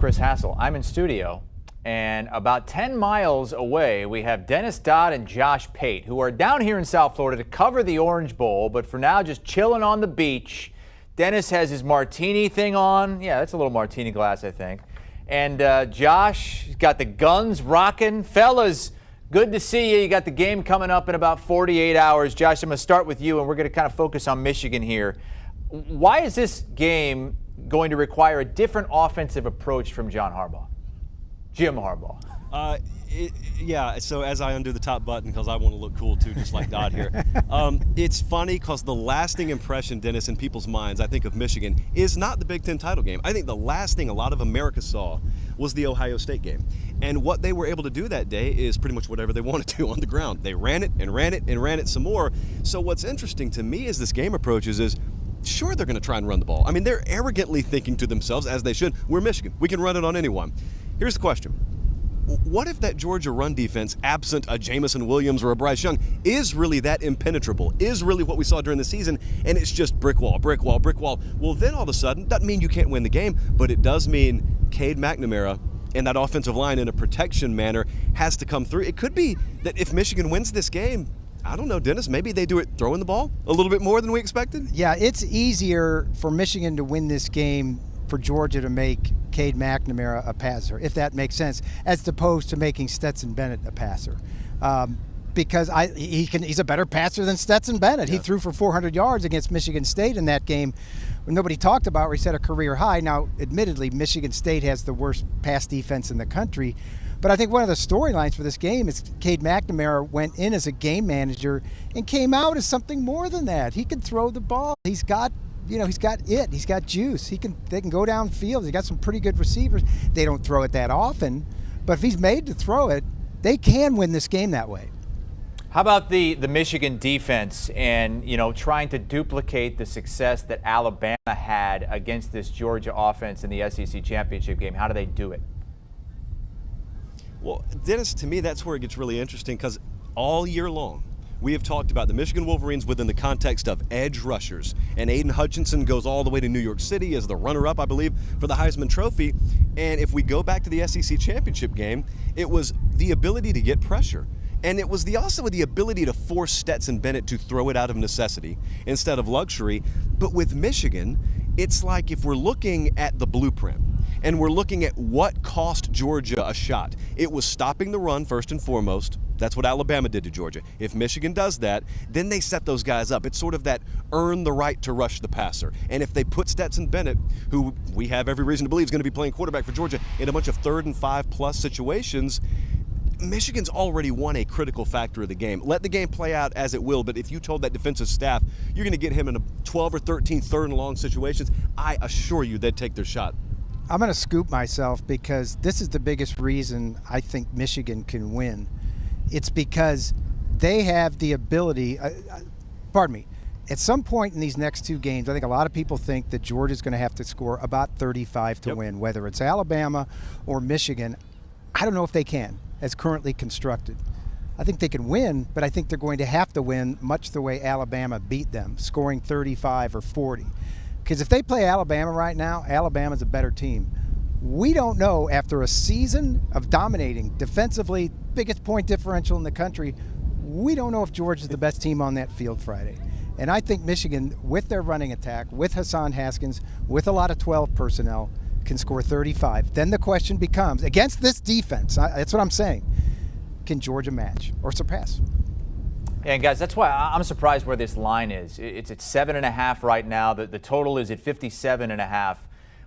Chris Hassel. I'm in studio, and about 10 miles away, we have Dennis Dodd and Josh Pate, who are down here in South Florida to cover the Orange Bowl, but for now, just chilling on the beach. Dennis has his martini thing on. Yeah, that's a little martini glass, I think. And Josh got the guns rocking. Fellas, good to see you. You got the game coming up in about 48 hours. Josh, I'm going to start with you, and we're going to kind of focus on Michigan here. Why is this game going to require a different offensive approach from Jim Harbaugh? Yeah, so as I undo the top button, because I want to look cool too, just like Dodd here. It's funny because the lasting impression, Dennis, in people's minds, I think, of Michigan is not the Big Ten title game. I think the last thing a lot of America saw was the Ohio State game. And what they were able to do that day is pretty much whatever they wanted to on the ground. They ran it and ran it and ran it some more. So what's interesting to me as this game approaches is, sure, they're going to try and run the ball. I mean, they're arrogantly thinking to themselves, as they should, we're Michigan. We can run it on anyone. Here's the question. What if that Georgia run defense, absent a Jamison Williams or a Bryce Young, is really that impenetrable, is really what we saw during the season, and it's just brick wall, brick wall, brick wall? Well, then all of a sudden, doesn't mean you can't win the game, but it does mean Cade McNamara and that offensive line in a protection manner has to come through. It could be that if Michigan wins this game, I don't know, Dennis, maybe they do it throwing the ball a little bit more than we expected? Yeah, it's easier for Michigan to win this game for Georgia to make Cade McNamara a passer, if that makes sense, as opposed to making Stetson Bennett a passer. Because he's a better passer than Stetson Bennett. Yeah. He threw for 400 yards against Michigan State in that game. Nobody talked about where he set a career high. Now, admittedly, Michigan State has the worst pass defense in the country. But I think one of the storylines for this game is Cade McNamara went in as a game manager and came out as something more than that. He can throw the ball. He's got juice. They can go downfield. He's got some pretty good receivers. They don't throw it that often, but if he's made to throw it, they can win this game that way. How about the Michigan defense and, trying to duplicate the success that Alabama had against this Georgia offense in the SEC championship game? How do they do it? Well, Dennis, to me, that's where it gets really interesting, because all year long, we have talked about the Michigan Wolverines within the context of edge rushers. And Aiden Hutchinson goes all the way to New York City as the runner-up, I believe, for the Heisman Trophy. And if we go back to the SEC championship game, it was the ability to get pressure. And it was also the ability to force Stetson Bennett to throw it out of necessity instead of luxury. But with Michigan, it's like if we're looking at the blueprint and we're looking at what cost Georgia a shot, it was stopping the run first and foremost. That's what Alabama did to Georgia. If Michigan does that, then they set those guys up. It's sort of that earn the right to rush the passer. And if they put Stetson Bennett, who we have every reason to believe is going to be playing quarterback for Georgia, in a bunch of 3rd and 5+ situations, Michigan's already won a critical factor of the game. Let the game play out as it will, but if you told that defensive staff you're going to get him in a 12 or 13 third and long situations, I assure you they'd take their shot. I'm going to scoop myself, because this is the biggest reason I think Michigan can win. It's because they have the ability, at some point in these next two games, I think a lot of people think that Georgia's going to have to score about 35 to win, whether it's Alabama or Michigan. I don't know if they can, as currently constructed. I think they can win, but I think they're going to have to win much the way Alabama beat them, scoring 35 or 40. Because if they play Alabama right now, Alabama's a better team. We don't know, after a season of dominating defensively, biggest point differential in the country, we don't know if Georgia's the best team on that field Friday. And I think Michigan, with their running attack, with Hassan Haskins, with a lot of 12 personnel, can score 35. Then the question becomes, against this defense, that's what I'm saying, can Georgia match or surpass? And guys, that's why I'm surprised where this line is. It's at 7.5 right now. The total is at 57.5.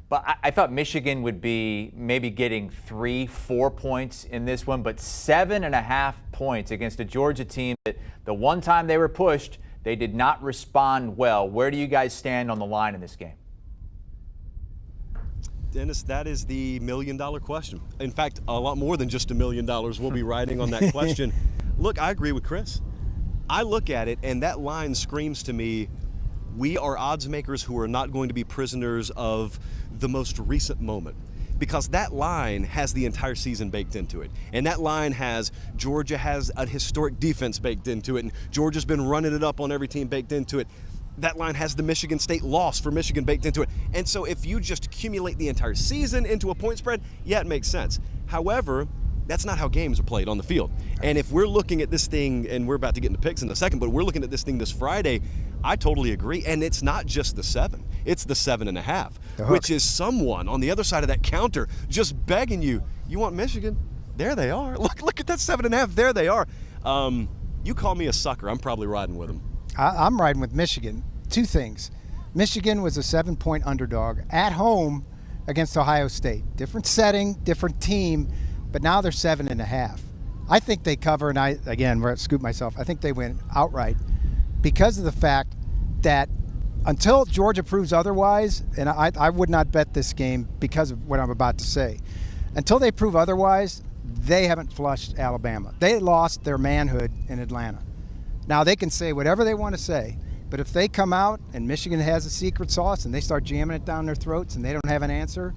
But I thought Michigan would be maybe getting 3-4 points in this one, but 7.5 points against a Georgia team that the one time they were pushed, they did not respond well. Where do you guys stand on the line in this game? Dennis, that is the million-dollar question. In fact, a lot more than just $1 million we'll be riding on that question. Look, I agree with Chris. I look at it, and that line screams to me, we are odds makers who are not going to be prisoners of the most recent moment. Because that line has the entire season baked into it. And that line has Georgia has a historic defense baked into it, and Georgia's been running it up on every team baked into it. that line has the Michigan State loss for Michigan baked into it. And so if you just accumulate the entire season into a point spread, yeah, it makes sense. However, that's not how games are played on the field. And if we're looking at this thing, and we're about to get into picks in a second, but we're looking at this thing this Friday, I totally agree. And it's not just the 7, it's the 7.5, which is someone on the other side of that counter just begging you, you want Michigan? There they are. Look at that 7.5. There they are. You call me a sucker, I'm probably riding with them. I'm riding with Michigan. 2 things. Michigan was a 7-point underdog at home against Ohio State. Different setting, different team, but now they're 7.5. I think they cover, and I scoop myself. I think they win outright because of the fact that until Georgia proves otherwise, and I would not bet this game because of what I'm about to say, until they prove otherwise, they haven't flushed Alabama. They lost their manhood in Atlanta. Now, they can say whatever they want to say, but if they come out and Michigan has a secret sauce and they start jamming it down their throats and they don't have an answer,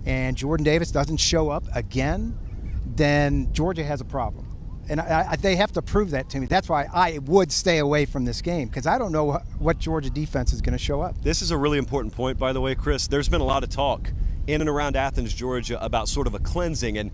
and Jordan Davis doesn't show up again, then Georgia has a problem. And they have to prove that to me. That's why I would stay away from this game, because I don't know what Georgia defense is going to show up. This is a really important point, by the way, Chris. There's been a lot of talk in and around Athens, Georgia, about sort of a cleansing, and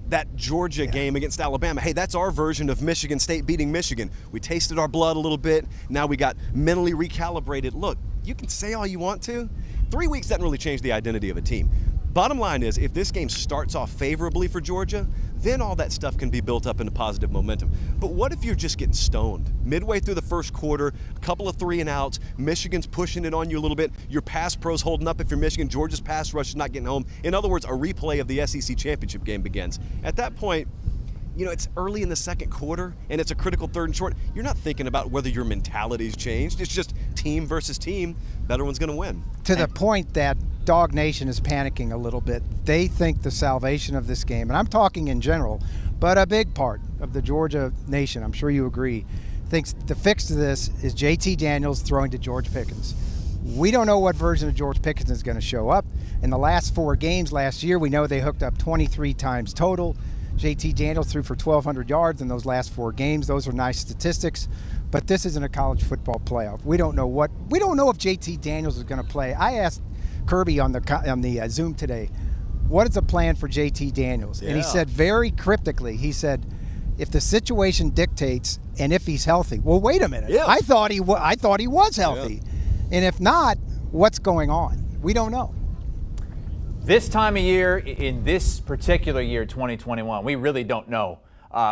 that Georgia game against Alabama, hey, that's our version of Michigan State beating Michigan. We tasted our blood a little bit. Now we got mentally recalibrated. Look, you can say all you want to. 3 weeks doesn't really change the identity of a team. Bottom line is, if this game starts off favorably for Georgia, then all that stuff can be built up into positive momentum. But what if you're just getting stoned? Midway through the first quarter, a couple of 3-and-outs, Michigan's pushing it on you a little bit, your pass pro's holding up if you're Michigan, Georgia's pass rush is not getting home. In other words, a replay of the SEC championship game begins. At that point, you know, it's early in the second quarter, and it's a critical 3rd and short. You're not thinking about whether your mentality's changed. It's just team versus team. Better one's going to win. To the point that Dog Nation is panicking a little bit. They think the salvation of this game, and I'm talking in general, but a big part of the Georgia Nation, I'm sure you agree, thinks the fix to this is JT Daniels throwing to George Pickens. We don't know what version of George Pickens is going to show up. In the last 4 games last year, we know they hooked up 23 times total. JT Daniels threw for 1,200 yards in those last 4 games. Those are nice statistics, but this isn't a college football playoff. We don't know if JT Daniels is going to play. I asked Kirby on the Zoom today, what is the plan for JT Daniels? And he said very cryptically, he said, if the situation dictates and if he's healthy. Well, wait a minute. I thought he was healthy. And if not, what's going on? We don't know. This time of year, in this particular year, 2021, we really don't know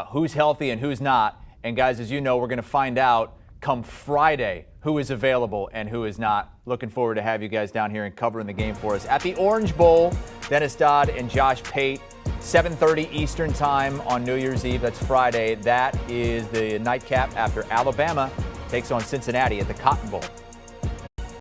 who's healthy and who's not. And guys, as you know, we're going to find out come Friday who is available and who is not. Looking forward to have you guys down here and covering the game for us. At the Orange Bowl, Dennis Dodd and Josh Pate, 7:30 Eastern time on New Year's Eve. That's Friday. That is the nightcap after Alabama takes on Cincinnati at the Cotton Bowl.